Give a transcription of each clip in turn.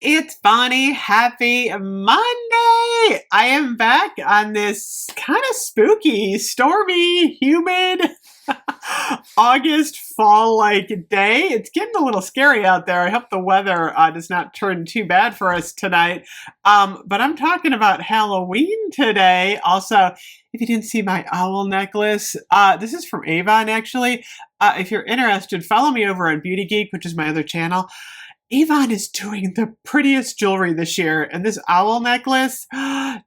It's Bonnie. Happy Monday! I am back on this kind of spooky, stormy, humid August fall-like day. It's getting a little scary out there. I hope the weather does not turn too bad for us tonight. But I'm talking about Halloween today. Also, if you didn't see my owl necklace, this is from Avon actually. If you're interested, follow me over on Beauty Geek, which is my other channel. Avon is doing the prettiest jewelry this year, and this owl necklace,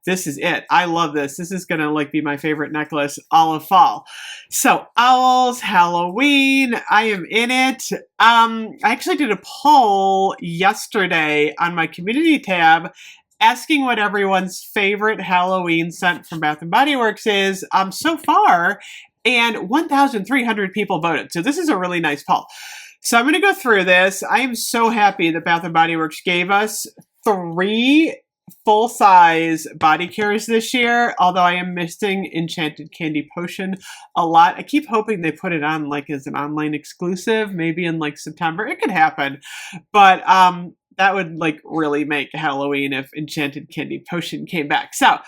this is it. I love this. This is gonna be my favorite necklace all of fall. So owls, Halloween, I am in it. I actually did a poll yesterday on my community tab asking what everyone's favorite Halloween scent from Bath & Body Works is so far, and 1,300 people voted. So this is a really nice poll. So I'm going to go through this. I am so happy that Bath & Body Works gave us 3 full-size body cares this year, although I am missing Enchanted Candy Potion a lot. I keep hoping they put it on as an online exclusive, maybe in September. It could happen, but that would really make Halloween if Enchanted Candy Potion came back. So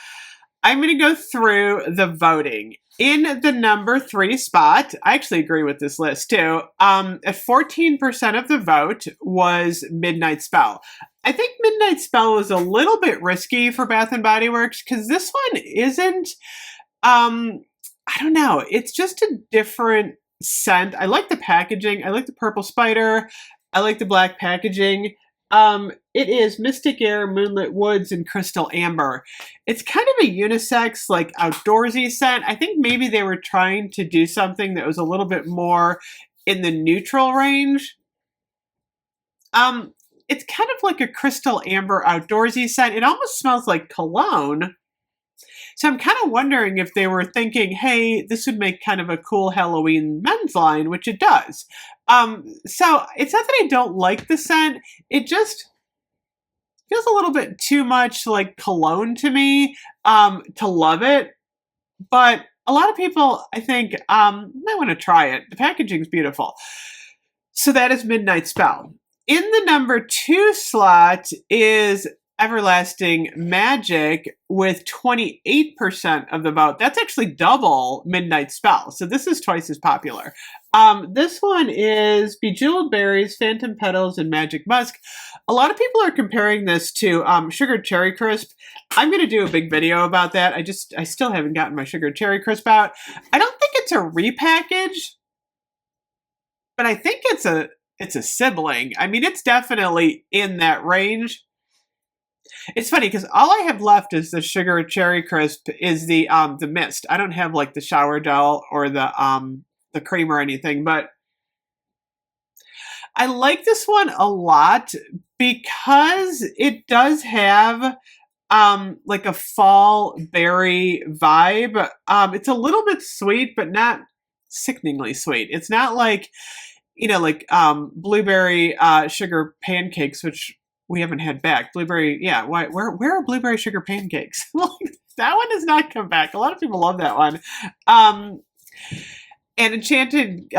I'm going to go through the voting. In the number 3 spot, I actually agree with this list too, at 14% of the vote was Midnight Spell. I think Midnight Spell was a little bit risky for Bath & Body Works because this one isn't, I don't know, it's just a different scent. I like the packaging. I like the purple spider. I like the black packaging. It is Mystic Air, Moonlit Woods, and Crystal Amber. It's kind of a unisex, outdoorsy scent. I think maybe they were trying to do something that was a little bit more in the neutral range. It's kind of like a Crystal Amber outdoorsy scent. It almost smells like cologne. So I'm kind of wondering if they were thinking, hey, this would make kind of a cool Halloween men's line, which it does. So it's not that I don't like the scent. It just feels a little bit too much like cologne to me to love it. But a lot of people, I think, might want to try it. The packaging's beautiful. So that is Midnight Spell. In the number 2 slot is Everlasting Magic with 28% of the vote. That's actually double Midnight Spell. So this is twice as popular. This one is Bejeweled Berries, Phantom Petals, and Magic Musk. A lot of people are comparing this to Sugar Cherry Crisp. I'm going to do a big video about that. I still haven't gotten my Sugar Cherry Crisp out. I don't think it's a repackage, but I think it's a sibling. I mean, it's definitely in that range. It's funny because all I have left is the Sugar Cherry Crisp is the mist. I don't have the shower gel or the cream or anything, but I like this one a lot because it does have a fall berry vibe. It's a little bit sweet, but not sickeningly sweet. It's not blueberry sugar pancakes, which we haven't had back. Blueberry, yeah. Where are blueberry sugar pancakes? That one has not come back. A lot of people love that one. And Enchanted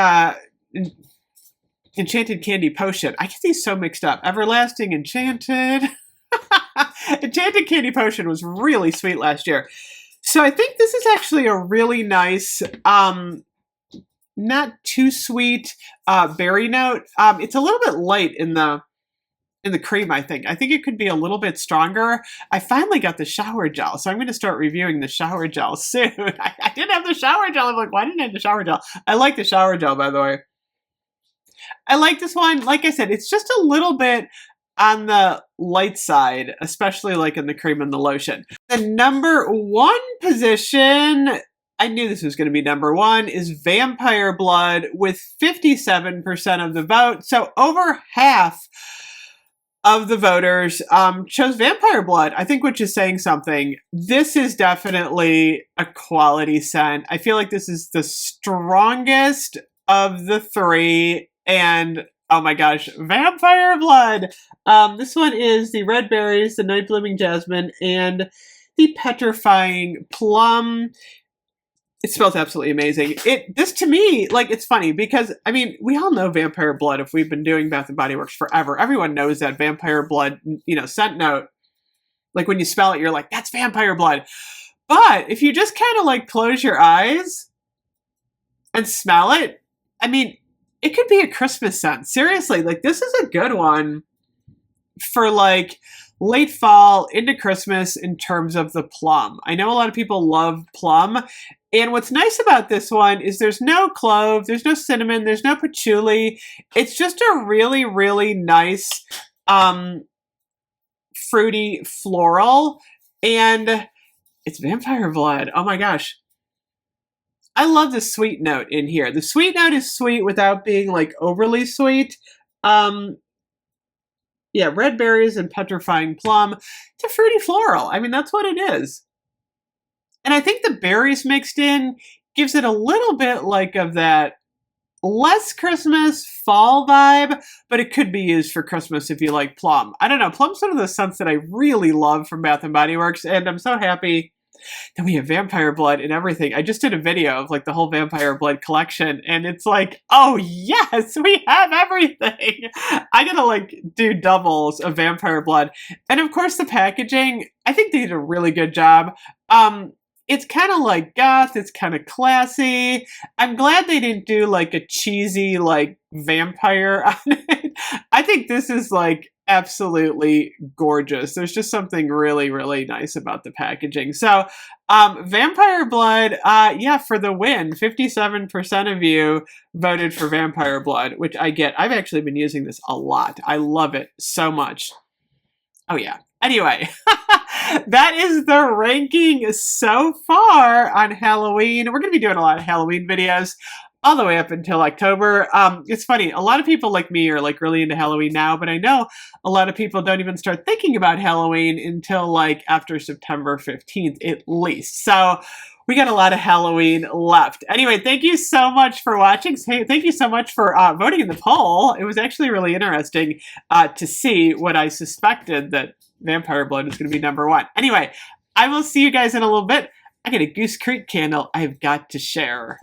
Candy Potion. I get these so mixed up. Everlasting Enchanted. Enchanted Candy Potion was really sweet last year. So I think this is actually a really nice, not too sweet berry note. It's a little bit light in the cream, I think. I think it could be a little bit stronger. I finally got the shower gel, so I'm going to start reviewing the shower gel soon. I didn't have the shower gel. I'm like, why didn't I have the shower gel? I like the shower gel, by the way. I like this one. Like I said, it's just a little bit on the light side, especially in the cream and the lotion. The number 1 position, I knew this was going to be number 1, is Vampire Blood with 57% of the vote. So over half of the voters chose Vampire Blood, I think, which is saying something. This is definitely a quality scent. I feel like this is the strongest of the 3, and oh my gosh, Vampire Blood! This one is the Red Berries, the Night Blooming Jasmine, and the Petrifying Plum. It smells absolutely amazing. This to me, like, it's funny because, I mean, we all know vampire blood if we've been doing Bath and Body Works forever. Everyone knows that vampire blood, scent note. Like, when you smell it, you're like, that's vampire blood. But if you just kind of, like, close your eyes and smell it, I mean, it could be a Christmas scent. Seriously, like, this is a good one for, like, late fall into Christmas in terms of the plum. I know a lot of people love plum. And what's nice about this one is there's no clove, there's no cinnamon, there's no patchouli. It's just a really, really nice, fruity floral. And it's vampire blood. Oh my gosh. I love the sweet note in here. The sweet note is sweet without being like overly sweet. Yeah, red berries and petrifying plum. It's a fruity floral. I mean, that's what it is. And I think the berries mixed in gives it a little bit like of that less Christmas fall vibe, but it could be used for Christmas if you like plum. I don't know. Plum's one of those scents that I really love from Bath & Body Works, and I'm so happy that we have vampire blood and everything. I just did a video of like the whole vampire blood collection, and it's like, oh yes, we have everything. I gotta like do doubles of vampire blood. And of course the packaging, I think they did a really good job. It's kind of like goth, it's kind of classy. I'm glad they didn't do like a cheesy like vampire on it. I think this is like absolutely gorgeous. There's just something really, really nice about the packaging. So, Vampire Blood, yeah, for the win. 57% of you voted for Vampire Blood, which I get. I've actually been using this a lot. I love it so much. Oh yeah. Anyway, that is the ranking so far on Halloween. We're going to be doing a lot of Halloween videos all the way up until October. It's funny, a lot of people like me are like really into Halloween now, but I know a lot of people don't even start thinking about Halloween until like after September 15th at least. So we got a lot of Halloween left. Anyway, thank you so much for watching. Thank you so much for voting in the poll. It was actually really interesting to see what I suspected that Vampire Blood is going to be number one. Anyway, I will see you guys in a little bit. I got a Goose Creek candle I've got to share.